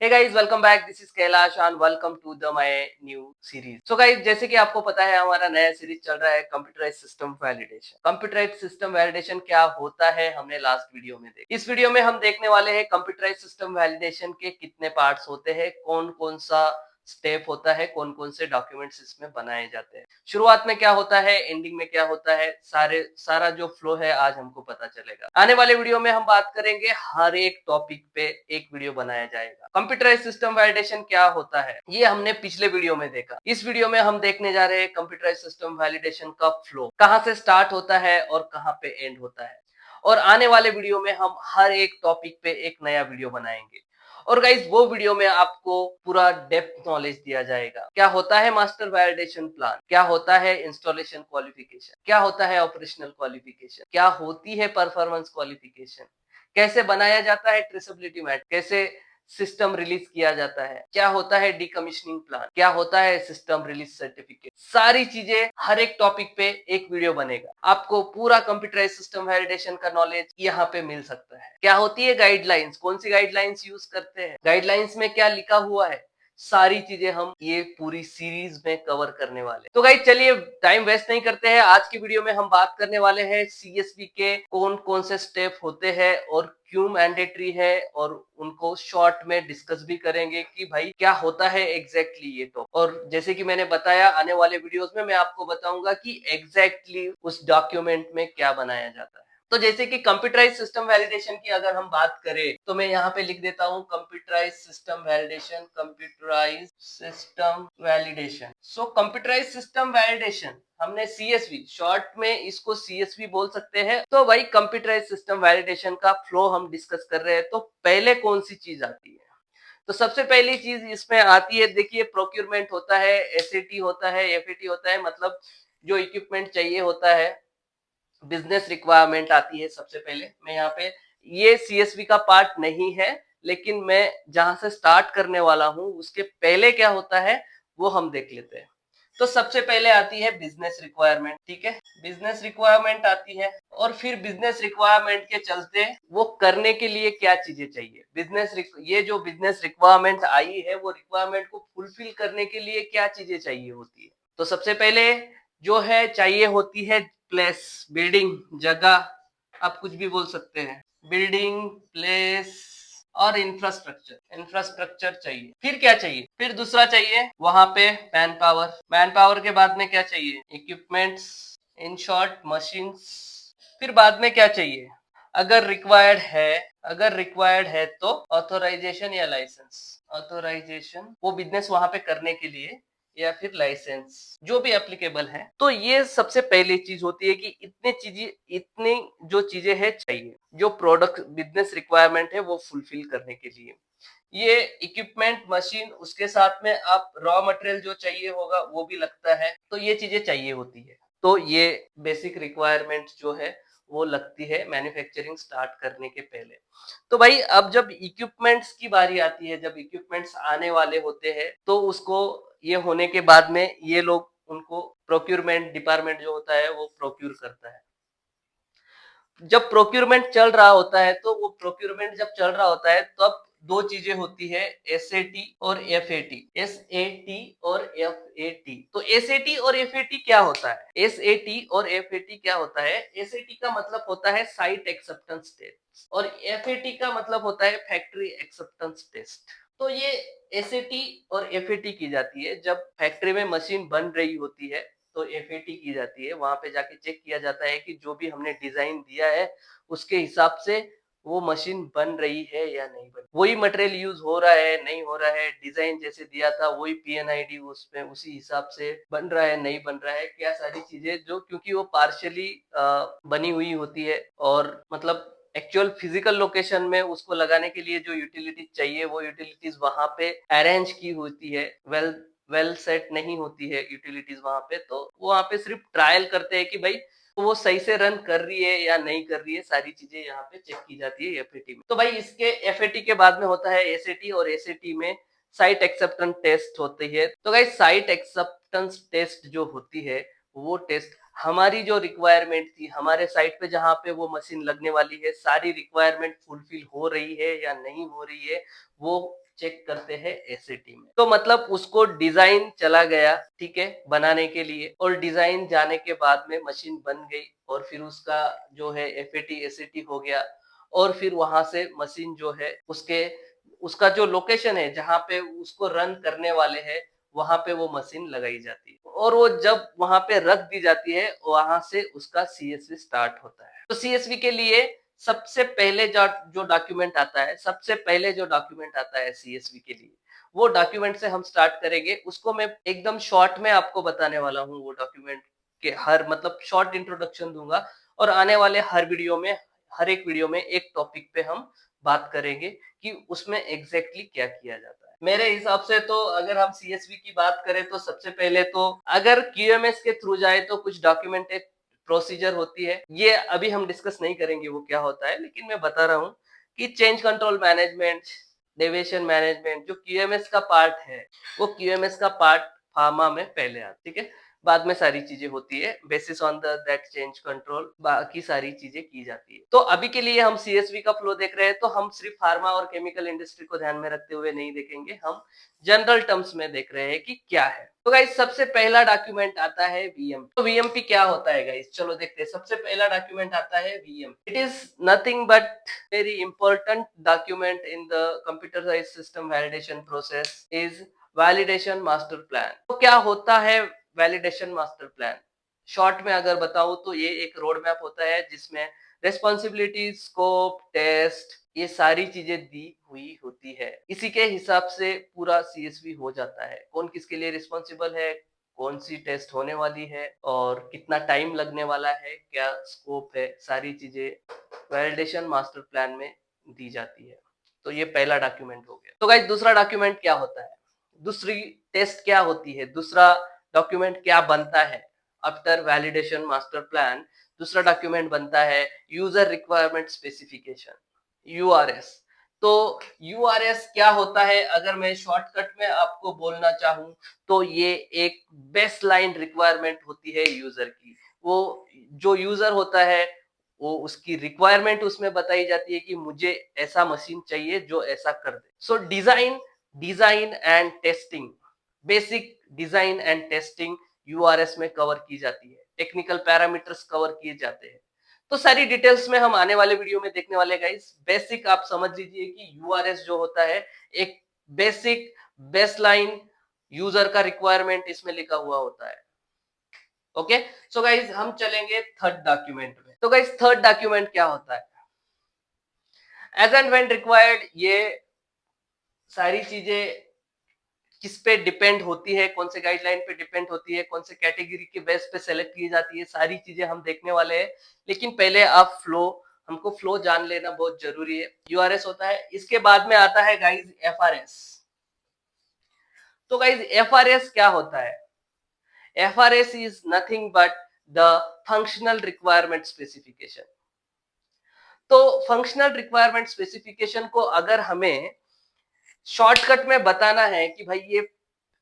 Hey guys, welcome back. This is Kailash and welcome to the my new series. So guys, जैसे कि आपको पता है हमारा नया सीरीज चल रहा है computerised system validation. Computerise system validation क्या होता है हमने लास्ट वीडियो में देखा। इस वीडियो में हम देखने वाले हैं कंप्यूटराइज सिस्टम वैलिडेशन के कितने पार्ट्स होते हैं, कौन कौन सा स्टेप होता है, कौन कौन से डॉक्यूमेंट्स इसमें बनाए जाते हैं, शुरुआत में क्या होता है, एंडिंग में क्या होता है, सारा जो फ्लो है आज हमको पता चलेगा। आने वाले वीडियो में हम बात करेंगे, हर एक टॉपिक पे एक वीडियो बनाया जाएगा। कंप्यूटराइज सिस्टम वैलिडेशन क्या होता है ये हमने पिछले वीडियो में देखा। इस वीडियो में हम देखने जा रहे हैं कंप्यूटराइज सिस्टम वैलिडेशन का फ्लो, कहां से स्टार्ट होता है और कहां पे एंड होता है। और आने वाले वीडियो में हम हर एक टॉपिक पे एक नया वीडियो बनाएंगे। और गाइज, वो वीडियो में आपको पूरा डेप्थ नॉलेज दिया जाएगा। क्या होता है मास्टर वैलिडेशन प्लान, क्या होता है इंस्टॉलेशन क्वालिफिकेशन, क्या होता है ऑपरेशनल क्वालिफिकेशन, क्या होती है परफॉर्मेंस क्वालिफिकेशन, कैसे बनाया जाता है ट्रेसेबिलिटी मैट, कैसे सिस्टम रिलीज किया जाता है, क्या होता है डीकमीशनिंग प्लान, क्या होता है सिस्टम रिलीज सर्टिफिकेट। सारी चीजें हर एक टॉपिक पे एक वीडियो बनेगा। आपको पूरा कंप्यूटराइज सिस्टम वैलिडेशन का नॉलेज यहाँ पे मिल सकता है। क्या होती है गाइडलाइंस, कौन सी गाइडलाइंस यूज करते हैं, गाइडलाइंस में क्या लिखा हुआ है, सारी चीजें हम ये पूरी सीरीज में कवर करने वाले। तो गाइस, चलिए टाइम वेस्ट नहीं करते हैं। आज की वीडियो में हम बात करने वाले हैं सीएसवी के कौन कौन से स्टेप होते हैं और क्यों मैंडेटरी है, और उनको शॉर्ट में डिस्कस भी करेंगे कि भाई क्या होता है एग्जैक्टली ये तो। और जैसे कि मैंने बताया, आने वाले वीडियोस में मैं आपको बताऊंगा कि एग्जैक्टली उस डॉक्यूमेंट में क्या बनाया जाता है। तो जैसे कि कंप्यूटराइज सिस्टम वैलिडेशन की अगर हम बात करें तो मैं यहाँ पे लिख देता हूँ computerize system validation, computerise system validation. So computerize system validation हमने सीएसवी, शॉर्ट में इसको सीएसवी बोल सकते हैं। तो भाई कंप्यूटराइज सिस्टम वैलिडेशन का फ्लो हम डिस्कस कर रहे हैं। तो पहले कौन सी चीज आती है? तो सबसे पहली चीज इसमें आती है, देखिए, प्रोक्यूरमेंट होता है, एसएटी होता है, एफएटी होता है, मतलब जो इक्विपमेंट चाहिए होता है, बिजनेस रिक्वायरमेंट आती है सबसे पहले। मैं यहाँ पे, ये सीएसवी का पार्ट नहीं है, लेकिन मैं जहां से स्टार्ट करने वाला हूं उसके पहले क्या होता है वो हम देख लेते हैं। तो सबसे पहले आती है बिजनेस रिक्वायरमेंट, ठीक है, बिजनेस रिक्वायरमेंट आती है। और फिर बिजनेस रिक्वायरमेंट के चलते वो करने के लिए क्या चीजें चाहिए, ये जो बिजनेस रिक्वायरमेंट आई है वो रिक्वायरमेंट को फुलफिल करने के लिए क्या चीजें चाहिए होती है। तो सबसे पहले जो है चाहिए होती है प्लेस, बिल्डिंग, जगह, आप कुछ भी बोल सकते हैं, बिल्डिंग, प्लेस और इंफ्रास्ट्रक्चर चाहिए। फिर क्या चाहिए, फिर दूसरा चाहिए वहां पे मैन पावर। मैन पावर के बाद में क्या चाहिए, इक्विपमेंट्स, इन शॉर्ट मशीन्स। फिर बाद में क्या चाहिए, अगर रिक्वायर्ड है तो ऑथोराइजेशन या लाइसेंस। ऑथोराइजेशन वो बिजनेस वहां पे करने के लिए, या फिर लाइसेंस, जो भी एप्लीकेबल है। तो ये सबसे पहली चीज होती है कि इतनी जो चीजें हैं चाहिए, जो प्रोडक्ट बिजनेस रिक्वायरमेंट है वो फुलफिल करने के लिए। ये इक्विपमेंट, मशीन, उसके साथ में आप रॉ मटेरियल जो चाहिए होगा वो भी लगता है। तो ये चीजें चाहिए होती है। तो ये बेसिक रिक्वायरमेंट जो है वो लगती है मैन्युफैक्चरिंग स्टार्ट करने के पहले। तो भाई, अब जब इक्विपमेंट्स की बारी आती है, जब इक्विपमेंट्स आने वाले होते हैं, तो उसको ये होने के बाद में ये लोग उनको प्रोक्यूरमेंट डिपार्टमेंट जो होता है वो प्रोक्यूर करता है। जब प्रोक्यूरमेंट चल रहा होता है, तो वो प्रोक्यूरमेंट जब चल रहा होता है तब दो चीजें होती है, एसएटी और एफएटी। एसएटी और एफएटी। तो एसएटी और एफएटी क्या होता है, एसएटी और एफएटी क्या होता है? एसएटी का मतलब होता है साइट एक्सेप्टेंस टेस्ट, और एफएटी का मतलब होता है फैक्ट्री एक्सेप्टेंस टेस्ट। तो ये एसएटी और एफएटी की जाती है जब फैक्ट्री में मशीन बन रही होती है। तो एफएटी की जाती है, वहां पे जाके चेक किया जाता है कि जो भी हमने डिजाइन दिया है उसके हिसाब से वो मशीन बन रही है या नहीं बन, वही मटेरियल यूज हो रहा है नहीं हो रहा है, डिजाइन जैसे दिया था वही पीएनआईडी उसमें उसी हिसाब से बन रहा है नहीं बन रहा है, क्या सारी चीजें जो, क्योंकि वो पार्शियली बनी हुई होती है, और मतलब एक्चुअल फिजिकल लोकेशन में उसको लगाने के लिए जो यूटिलिटीज चाहिए वो यूटिलिटीज वहां पे अरेंज की होती है, वेल सेट नहीं होती है यूटिलिटीज वहां पे। तो वहां पे सिर्फ ट्रायल करते हैं कि भाई वो सही से रन कर रही है या नहीं कर रही है, सारी चीजें यहाँ पे चेक की जाती है एफएटी में। तो भाई, इसके एफएटी के बाद में होता है एसएटी, और एसएटी में साइट एक्सेप्टेंस टेस्ट होती है। तो भाई, साइट एक्सेप्टेंस टेस्ट जो होती है वो टेस्ट हमारी जो रिक्वायरमेंट थी, हमारे साइट पे जहाँ पे वो मशीन लगने वाली है, सारी रिक्वायरमेंट फुलफिल हो रही है या नहीं हो रही है, वो चेक करते हैं एसएटी में। तो मतलब उसको डिजाइन चला गया, ठीक है, बनाने के लिए, और डिजाइन जाने के बाद में मशीन बन गई और फिर उसका जो है एफएटी एसएटी हो गया, और फिर वहां से मशीन जो है उसका जो लोकेशन है जहां पे उसको रन करने वाले हैं वहां पे वो मशीन लगाई जाती है, और वो जब वहां पे रख दी जाती है वहां से उसका सीएसवी स्टार्ट होता है। तो सीएसवी के लिए सबसे पहले जो डॉक्यूमेंट आता है, सबसे पहले जो डॉक्यूमेंट आता है सीएसवी के लिए, वो डॉक्यूमेंट से हम स्टार्ट करेंगे। उसको मैं एकदम शॉर्ट में आपको बताने वाला हूँ, वो डॉक्यूमेंट के हर मतलब शॉर्ट इंट्रोडक्शन दूंगा, और आने वाले हर वीडियो में, हर एक वीडियो में एक टॉपिक पे हम बात करेंगे कि उसमें एग्जैक्टली क्या किया जाता है। मेरे हिसाब से तो अगर हम सीएसवी की बात करें तो सबसे पहले तो अगर क्यूएमएस के थ्रू जाए तो कुछ डॉक्यूमेंट प्रोसीजर होती है, ये अभी हम डिस्कस नहीं करेंगे वो क्या होता है, लेकिन मैं बता रहा हूँ कि change control management, deviation management जो क्यूएमएस का पार्ट है, वो क्यूएमएस का पार्ट फार्मा में पहले आता, ठीक है, बाद में सारी चीजें होती है, basis on that change control बाकी सारी चीजें की जाती है। तो अभी के लिए हम सीएसवी का फ्लो देख रहे हैं, तो हम सिर्फ फार्मा और केमिकल इंडस्ट्री को ध्यान में रखते हुए नहीं देखेंगे, हम जनरल टर्म्स में देख रहे हैं कि क्या है। तो गाइस सबसे पहला डॉक्यूमेंट आता है वीएमपी। तो वीएमपी क्या होता है गाइस, चलो देखते हैं। सबसे पहला डॉक्यूमेंट आता है VMP. It is nothing but very important document in the computerized system validation process is validation master plan. तो क्या होता है वैलिडेशन मास्टर प्लान? शॉर्ट में अगर बताऊं तो ये एक रोड मैप होता है जिसमें रेस्पॉन्सिबिलिटी, स्कोप, टेस्ट, ये सारी चीजें दी हुई होती है। इसी के हिसाब से पूरा सीएसवी हो जाता है, कौन किसके लिए रिस्पॉन्सिबल है, कौन सी टेस्ट होने वाली है और कितना टाइम लगने वाला है, क्या स्कोप है, सारी चीजें वैलिडेशन मास्टर प्लान में दी जाती है। तो ये पहला डॉक्यूमेंट हो गया। तो गाइस दूसरा डॉक्यूमेंट क्या होता है, दूसरी टेस्ट क्या होती है, दूसरा डॉक्यूमेंट क्या बनता है आफ्टर वैलिडेशन मास्टर प्लान? दूसरा डॉक्यूमेंट बनता है यूजर रिक्वायरमेंट स्पेसिफिकेशन, यूआरएस। तो यूआरएस क्या होता है, अगर मैं शॉर्टकट में आपको बोलना चाहूं तो ये एक बेसलाइन रिक्वायरमेंट होती है यूजर की। वो जो यूजर होता है वो उसकी रिक्वायरमेंट उसमें बताई जाती है कि मुझे ऐसा मशीन चाहिए जो ऐसा कर दे। So design and testing, basic design and testing URS में कवर की जाती है, टेक्निकल पैरामीटर्स कवर किए जाते हैं। तो सारी डिटेल्स में हम आने वाले वीडियो में देखने वाले गाइस। बेसिक आप समझ लीजिए कि यूआरएस जो होता है एक बेसिक बेसलाइन यूजर का रिक्वायरमेंट इसमें लिखा हुआ होता है। ओके, सो गाइस हम चलेंगे थर्ड डॉक्यूमेंट में। तो गाइस थर्ड डॉक्यूमेंट क्या होता है? एज एंड व्हेन रिक्वायर्ड, ये सारी चीजें किस पे डिपेंड होती है, कौन से गाइडलाइन पे डिपेंड होती है, कौन से कैटेगरी के बेस पे सेलेक्ट की जाती है, सारी चीजें हम देखने वाले हैं। लेकिन पहले आप हमको फ्लो जान लेना बहुत जरूरी है। यूआरएस होता है, इसके बाद में आता है गाइज एफआरएस। तो गाइज एफआरएस क्या होता है? FRS is nothing but the functional requirement specification. तो फंक्शनल रिक्वायरमेंट स्पेसिफिकेशन को अगर हमें शॉर्टकट में बताना है कि भाई ये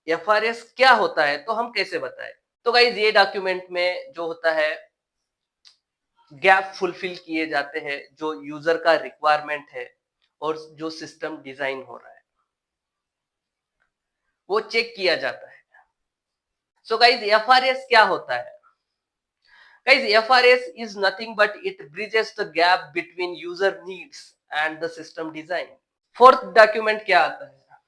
एफआरएस क्या होता है, तो हम कैसे बताएं? तो गाइज ये डॉक्यूमेंट में जो होता है गैप फुलफिल किए जाते हैं, जो यूजर का रिक्वायरमेंट है और जो सिस्टम डिजाइन हो रहा है वो चेक किया जाता है। सो गाइज एफआरएस क्या होता है? Guys FRS is nothing but it bridges the gap between user needs and the system design. Fourth document क्या आता है?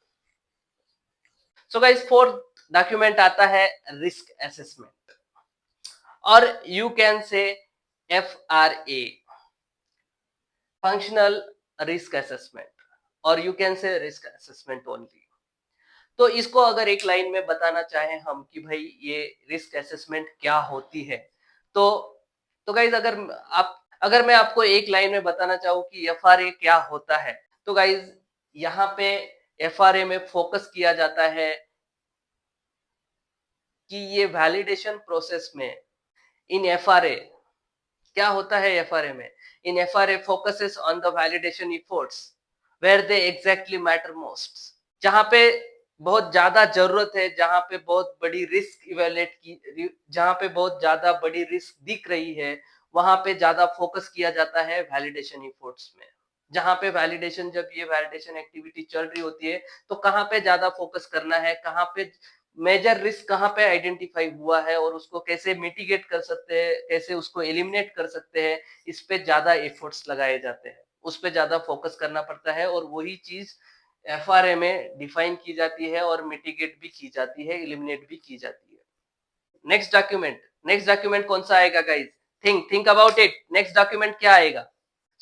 सो गाइज फोर्थ डॉक्यूमेंट आता है रिस्क असेसमेंट, और you can say FRA, functional risk assessment, और you can say risk assessment only. तो इसको अगर एक लाइन में बताना चाहें हम कि भाई ये रिस्क असेसमेंट क्या होती है, तो गाइज अगर मैं आपको एक लाइन में बताना चाहूँ कि FRA क्या होता है, तो गाइज यहाँ पे FRA में फोकस किया जाता है कि ये वैलिडेशन प्रोसेस में इन FRA क्या होता है? FRA में इन FRA focuses on the validation efforts where they exactly matter most. जहां पे बहुत ज्यादा जरूरत है, जहां पे बहुत बड़ी रिस्क इवेल्युएट की, जहां पे बहुत ज्यादा बड़ी रिस्क दिख रही है, वहां पे ज्यादा फोकस किया जाता है वैलिडेशन एफर्ट्स में। जहां पे वैलिडेशन, जब ये वैलिडेशन एक्टिविटी चल रही होती है तो कहाँ पे ज्यादा फोकस करना है, कहाँ पे मेजर रिस्क कहाँ पे आइडेंटिफाई हुआ है और उसको कैसे मिटिगेट कर सकते हैं, कैसे उसको एलिमिनेट कर सकते हैं, इस पे ज्यादा एफर्ट्स लगाए जाते हैं, उस पे ज्यादा फोकस करना पड़ता है और वही चीज एफआरए में डिफाइन की जाती है और मिटिगेट भी की जाती है, एलिमिनेट भी की जाती है। नेक्स्ट डॉक्यूमेंट कौन सा आएगा guys? Think about it, next document क्या आएगा?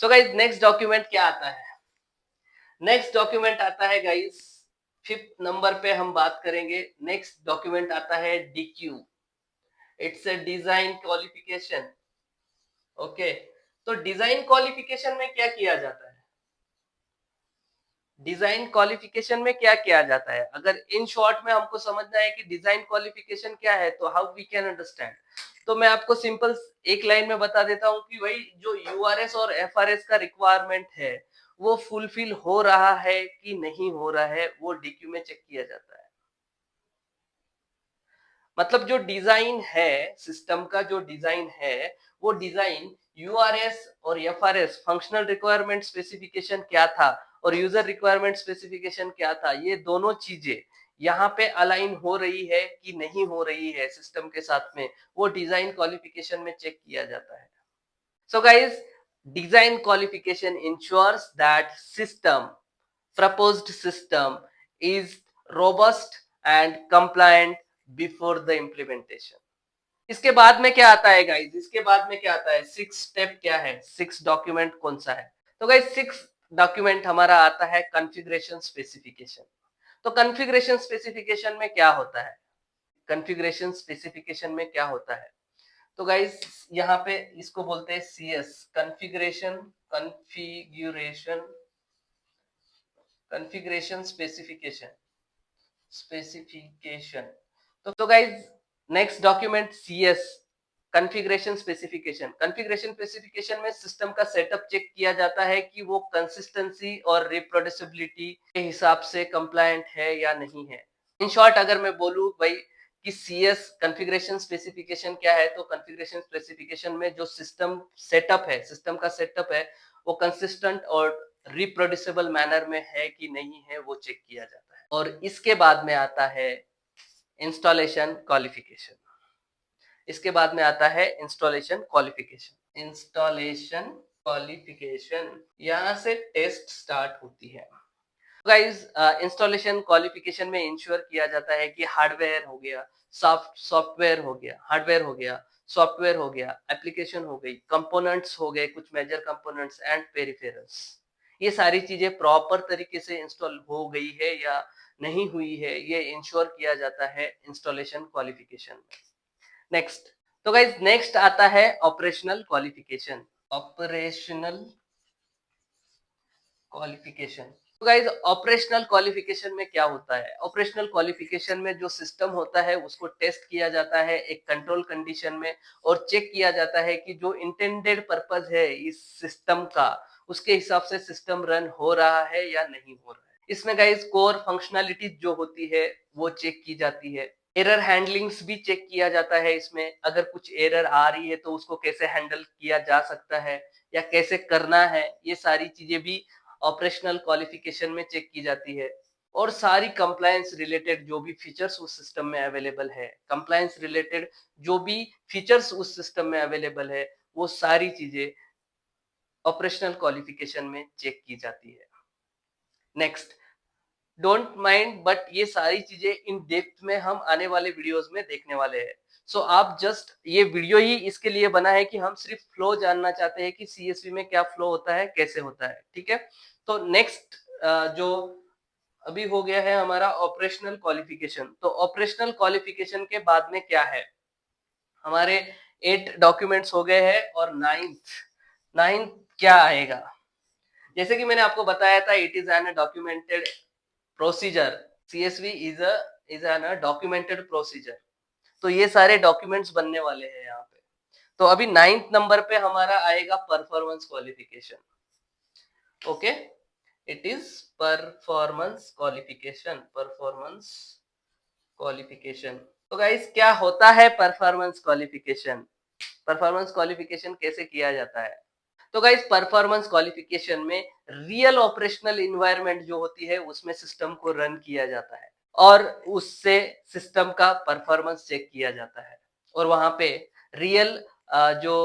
सो गाइज नेक्स्ट डॉक्यूमेंट क्या आता है? नेक्स्ट डॉक्यूमेंट आता है गाइज, 5th नंबर पे हम बात करेंगे। नेक्स्ट डॉक्यूमेंट आता है DQ, it's a design qualification. Okay, तो डिजाइन क्वालिफिकेशन में क्या किया जाता है? डिजाइन क्वालिफिकेशन में क्या किया जाता है, अगर इन शॉर्ट में हमको समझना है कि डिजाइन क्वालिफिकेशन क्या है तो हाउ वी कैन अंडरस्टैंड, तो मैं आपको सिंपल एक लाइन में बता देता हूं कि भाई जो यूआरएस और एफआरएस का रिक्वायरमेंट है वो फुलफिल हो रहा है कि नहीं हो रहा है, वो डीक्यू में चेक किया जाता है। मतलब जो डिजाइन है, सिस्टम का जो डिजाइन है, वो डिजाइन यूआरएस और एफआरएस फंक्शनल रिक्वायरमेंट स्पेसिफिकेशन क्या था और यूजर रिक्वायरमेंट स्पेसिफिकेशन क्या था, ये दोनों चीजें यहाँ पे अलाइन हो रही है कि नहीं हो रही है सिस्टम के साथ में, वो डिजाइन क्वालिफिकेशन में चेक किया जाता है। So guys, design qualification ensures that system, proposed system is robust and compliant before the implementation। इसके बाद में क्या आता है गाइज? इसके बाद में क्या आता है? 6 स्टेप क्या है? 6 डॉक्यूमेंट कौन सा है? तो गाइज 6 डॉक्यूमेंट हमारा आता है कॉन्फ़िगरेशन स्पेसिफिकेशन। तो कॉन्फ़िगरेशन स्पेसिफिकेशन में क्या होता है? कॉन्फ़िगरेशन स्पेसिफिकेशन में क्या होता है? तो गाइज यहाँ पे इसको बोलते हैं CS, configuration, configuration, configuration specification, specification. तो guys next document CS, configuration specification. Configuration specification में सिस्टम का सेटअप चेक किया जाता है कि वो कंसिस्टेंसी और रिप्रोड्यूसिबिलिटी के हिसाब से कंप्लायंट है या नहीं है। इन शॉर्ट अगर मैं बोलूं भाई कि सीएस कॉन्फ़िगरेशन स्पेसिफिकेशन क्या है, तो कॉन्फ़िगरेशन स्पेसिफिकेशन में जो सिस्टम सेटअप है, सिस्टम का सेटअप है, वो कंसिस्टेंट और रिप्रोड्यूसिबल मैनर में है कि नहीं है, वो चेक किया जाता है। और इसके बाद में आता है इंस्टॉलेशन क्वालिफिकेशन। इसके बाद में आता है इंस्टॉलेशन क्वालिफिकेशन। इंस्टॉलेशन क्वालिफिकेशन, यहाँ से टेस्ट स्टार्ट होती है। गाइस इंस्टॉलेशन क्वालिफिकेशन में इंश्योर किया जाता है कि हार्डवेयर हो गया, सॉफ्टवेयर हो गया, हार्डवेयर हो गया, सॉफ्टवेयर हो गया, एप्लीकेशन हो गई, कंपोनेंट्स हो गए, कुछ मेजर कंपोनेंट्स एंड पेरिफेरल्स, ये सारी चीजें प्रॉपर तरीके से इंस्टॉल हो गई है या नहीं हुई है, ये इंश्योर किया जाता है इंस्टॉलेशन क्वालिफिकेशन में। नेक्स्ट, तो गाइज नेक्स्ट आता है ऑपरेशनल क्वालिफिकेशन। ऑपरेशनल क्वालिफिकेशन, तो गाइज ऑपरेशनल क्वालिफिकेशन में क्या होता है? ऑपरेशनल क्वालिफिकेशन में जो सिस्टम होता है उसको टेस्ट किया जाता है एक कंट्रोल कंडीशन में और चेक किया जाता है कि जो इंटेंडेड पर्पस है इस सिस्टम का, उसके हिसाब से सिस्टम रन हो रहा है या नहीं हो रहा है। इसमें गाइज कोर फंक्शनैलिटी जो होती है वो चेक की जाती है, एरर हैंडलिंग्स भी चेक किया जाता है। इसमें अगर कुछ एरर आ रही है तो उसको कैसे हैंडल किया जा सकता है या कैसे करना है, ये सारी चीजें भी ऑपरेशनल क्वालिफिकेशन में चेक की जाती है। और सारी कंप्लायंस रिलेटेड जो भी फीचर्स उस सिस्टम में अवेलेबल है, कंप्लायंस रिलेटेड जो भी फीचर्स उस सिस्टम में अवेलेबल है, वो सारी चीजें ऑपरेशनल क्वालिफिकेशन में चेक की जाती है। नेक्स्ट, डोंट माइंड बट ये सारी चीजें इन डेप्थ में हम आने वाले वीडियोस में देखने वाले हैं। सो आप जस्ट ये वीडियो ही इसके लिए बना है कि हम सिर्फ फ्लो जानना चाहते हैं कि सीएसवी में क्या फ्लो होता है, कैसे होता है, ठीक है। तो नेक्स्ट जो अभी हो गया है हमारा ऑपरेशनल क्वालिफिकेशन, तो ऑपरेशनल क्वालिफिकेशन के बाद में क्या है? हमारे 8 डॉक्यूमेंट्स हो गए हैं और नाइन्थ क्या आएगा? जैसे कि मैंने आपको बताया था, it is an documented procedure, CSV is an documented procedure. तो ये सारे डॉक्यूमेंट्स बनने वाले हैं यहाँ पे। तो अभी 9th नंबर पे हमारा आएगा performance qualification. Okay, it is performance qualification, performance qualification. तो गाइस क्या होता है परफॉर्मेंस क्वालिफिकेशन? परफॉर्मेंस क्वालिफिकेशन कैसे किया जाता है? तो गाइस परफॉर्मेंस क्वालिफिकेशन में रियल ऑपरेशनल इन्वायरमेंट जो होती है उसमें सिस्टम को रन किया जाता है और उससे सिस्टम का परफॉर्मेंस चेक किया जाता है और वहां पे रियल जो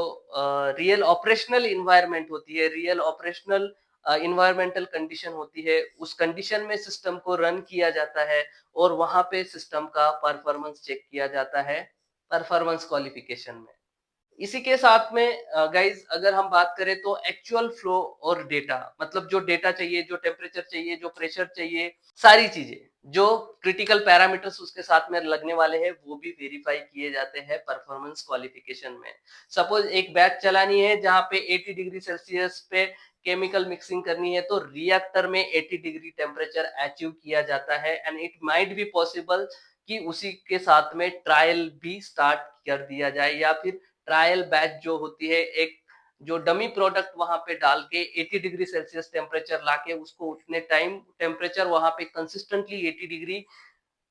रियल ऑपरेशनल इन्वायरमेंट होती है, रियल ऑपरेशनल इन्वायरमेंटल कंडीशन होती है, उस कंडीशन में सिस्टम को रन किया जाता है और वहां पे सिस्टम का परफॉर्मेंस चेक किया जाता है परफॉर्मेंस क्वालिफिकेशन में। इसी के साथ में गाइस अगर हम बात करें तो एक्चुअल फ्लो और डेटा, मतलब जो डेटा चाहिए, जो टेम्परेचर चाहिए, जो प्रेशर चाहिए, सारी चीजें जो क्रिटिकल पैरामीटर्स उसके साथ में लगने वाले हैं वो भी वेरीफाई किए जाते हैं परफॉर्मेंस क्वालिफिकेशन में। सपोज एक बैच चलानी है जहां पे 80 डिग्री सेल्सियस पे केमिकल मिक्सिंग करनी है तो रिएक्टर में 80 डिग्री टेम्परेचर अचीव किया जाता है and it might be possible कि उसी के साथ में ट्रायल भी स्टार्ट कर दिया जाए या फिर ट्रायल बैच जो होती है एक जो डमी प्रोडक्ट वहां पे डाल के 80 डिग्री सेल्सियस टेम्परेचर लाके उसको उतने टाइम टेम्परेचर वहां पे कंसिस्टेंटली 80 डिग्री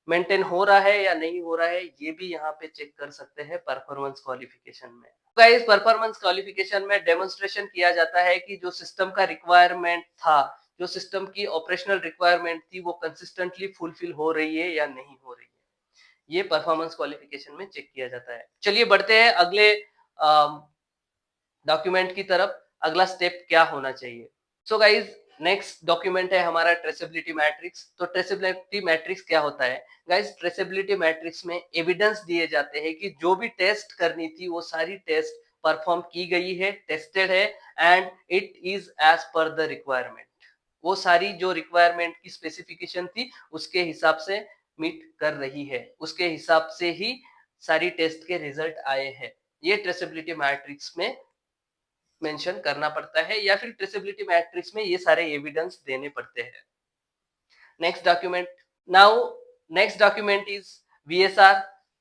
मेंटेन हो रहा है या नहीं हो रहा है ये भी यहाँ पे चेक कर सकते हैं परफॉर्मेंस क्वालिफिकेशन में। गाइस परफॉर्मेंस क्वालिफिकेशन में डेमोन्स्ट्रेशन किया जाता है कि जो सिस्टम का रिक्वायरमेंट था, जो सिस्टम की ऑपरेशनल रिक्वायरमेंट थी वो कंसिस्टेंटली फुलफिल हो रही है या नहीं हो रही है, ये परफॉर्मेंस क्वालिफिकेशन में चेक किया जाता है। चलिए बढ़ते हैं अगले डॉक्यूमेंट की तरफ। अगला स्टेप क्या होना चाहिए? सो गाइज नेक्स्ट डॉक्यूमेंट है हमारा ट्रेसेबिलिटी मैट्रिक्स। तो ट्रेसेबिलिटी मैट्रिक्स क्या होता है? गाइज ट्रेसेबिलिटी मैट्रिक्स में एविडेंस दिए जाते हैं कि जो भी टेस्ट करनी थी वो सारी टेस्ट परफॉर्म की गई है, टेस्टेड है and it is as per the requirement. वो सारी जो रिक्वायरमेंट की स्पेसिफिकेशन थी उसके हिसाब से मीट कर रही है, उसके हिसाब से ही सारी टेस्ट के रिजल्ट आए हैं। ये ट्रेसेबिलिटी मैट्रिक्स में मेंशन करना पड़ता है या फिर ट्रेसेबिलिटी मैट्रिक्स में ये सारे एविडेंस देने पड़ते हैं। Next document, now next document is VSR,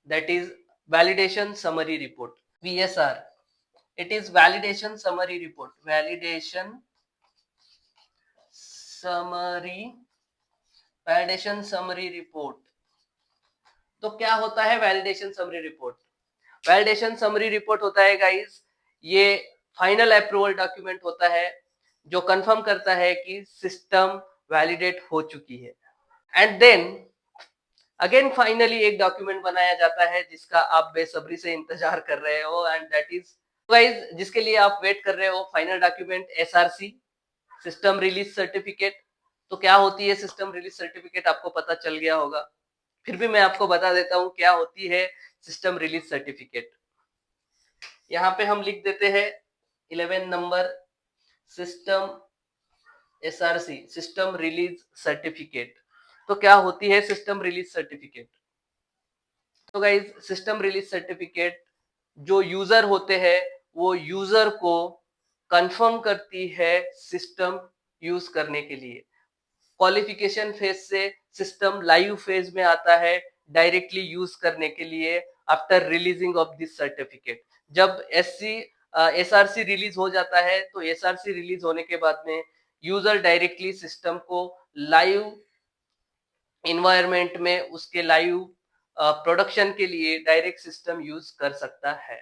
that is validation summary report. VSR, it is validation summary report, validation summary report। तो क्या होता है validation summary report? Validation summary report होता है गाइस ये फाइनल अप्रूवल डॉक्यूमेंट होता है जो कंफर्म करता है कि सिस्टम वैलिडेट हो चुकी है। एंड देन अगेन फाइनली एक डॉक्यूमेंट बनाया जाता है जिसका आप बेसब्री से इंतजार कर रहे हो एंड दैट इज गाइस जिसके लिए आप वेट कर रहे हो final document SRC, system release certificate. तो क्या होती है सिस्टम रिलीज सर्टिफिकेट? आपको पता चल गया होगा, फिर भी मैं आपको बता देता हूं क्या होती है सिस्टम रिलीज सर्टिफिकेट। यहाँ पे हम लिख देते हैं 11 number system SRC, system release certificate. तो क्या होती है सिस्टम रिलीज सर्टिफिकेट? तो गाइज सिस्टम रिलीज सर्टिफिकेट जो यूजर होते हैं वो यूजर को कंफर्म करती है सिस्टम यूज करने के लिए। क्वालिफिकेशन फेज से सिस्टम लाइव फेज में आता है डायरेक्टली यूज करने के लिए after releasing of this certificate. जब SRC रिलीज हो जाता है तो SRC रिलीज होने के बाद में यूजर डायरेक्टली सिस्टम को लाइव इन्वायरमेंट में उसके लाइव प्रोडक्शन के लिए डायरेक्ट सिस्टम यूज कर सकता है।